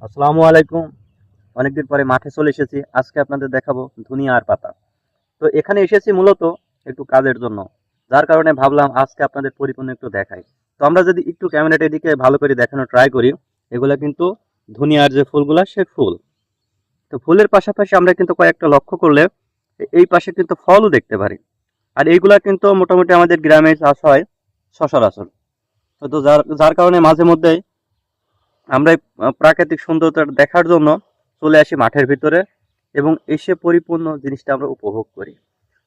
আসসালামু আলাইকুম। অনেকদিন পরে মাঠে চলে এসেছি। আজকে আপনাদের দেখাবো ধনিয়ার পাতা। তো এখানে এসেছি মূলত একটু কাজের জন্য, যার কারণে ভাবলাম আজকে আপনাদের পরিপূর্ণ একটু দেখাই। তো আমরা যদি একটু ক্যামেরাটার দিকে ভালো করে দেখানোর ট্রাই করি, এগুলা কিন্তু ধনিয়ার যে ফুলগুলা সে ফুল। তো ফুলের পাশাপাশি আমরা কিন্তু কয়েকটা লক্ষ্য করলে এই পাশে কিন্তু ফলও দেখতে পারি। আর এইগুলা কিন্তু মোটামুটি আমাদের গ্রামে চাষ হয় সচরাচর। তো যার যার কারণে মাঝে মধ্যে আমরা এই প্রাকৃতিক সৌন্দর্যটা দেখার জন্য চলে আসি মাঠের ভিতরে এবং এসে পরিপূর্ণ জিনিসটা আমরা উপভোগ করি।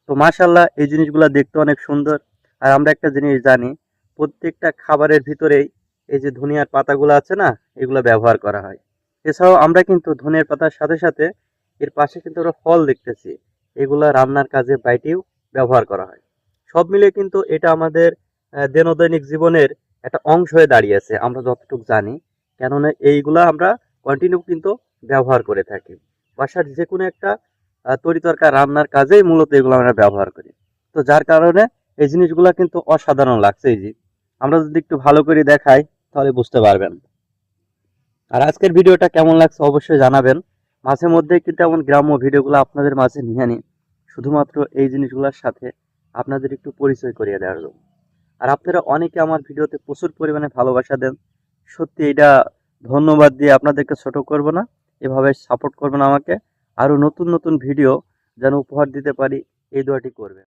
তো মাশাল্লাহ এই জিনিসগুলো দেখতে অনেক সুন্দর। আর আমরা একটা জিনিস জানি, প্রত্যেকটা খাবারের ভিতরেই এই যে ধনিয়ার পাতাগুলো আছে না, এগুলো ব্যবহার করা হয়। এছাড়াও আমরা কিন্তু ধনিয়ার পাতার সাথে সাথে এর পাশে কিন্তু আমরা ফল দেখতেছি, এগুলা রান্নার কাজে বাইটেও ব্যবহার করা হয়। সব মিলিয়ে কিন্তু এটা আমাদের দৈনন্দিন জীবনের একটা অংশ হয়ে দাঁড়িয়েছে আমরা যতটুকু জানি। কেননা এইগুলা আমরা কন্টিনিউ কিন্তু ব্যবহার করে থাকি। বাসার যে কোনো একটা তরিতরকারি রান্নার কাজেই মূলত এগুলো আমরা ব্যবহার করি। তো যার কারণে এই জিনিসগুলা কিন্তু অসাধারণ লাগছে। এই যে আমরা যদি একটু ভালো করে দেখাই তাহলে বুঝতে পারবেন। আর আজকের ভিডিওটা কেমন লাগছে অবশ্যই জানাবেন। মাঝে মধ্যে কিন্তু এমন গ্রাম্য ভিডিওগুলো আপনাদের মাঝে নিয়ে আনি, শুধুমাত্র এই জিনিসগুলোর সাথে আপনাদের একটু পরিচয় করিয়ে দেওয়ার জন্য। আর আপনারা অনেকে আমার ভিডিওতে প্রচুর পরিমাণে ভালোবাসা দেন। সত্যি এটা ধন্যবাদ দিয়ে আপনাদেরকে ছোট করব না। এভাবে সাপোর্ট করবেন আমাকে। আরো নতুন নতুন ভিডিও যেন উপহার দিতে পারি, এই দোয়াটি করবেন।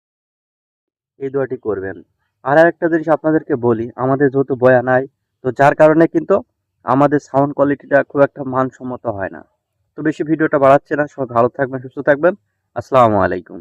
এই দোয়াটি করবেন। আর একটা জিনিস আপনাদেরকে বলি, আমাদের যেহেতু বয়া নাই, তো যার কারণে কিন্তু আমাদের সাউন্ড কোয়ালিটিটা খুব একটা মানসম্মত হয় না। তো বেশি ভিডিওটা বাড়াচ্ছে না। সবাই ভালো থাকবেন, সুস্থ থাকবেন। আসসালামু আলাইকুম।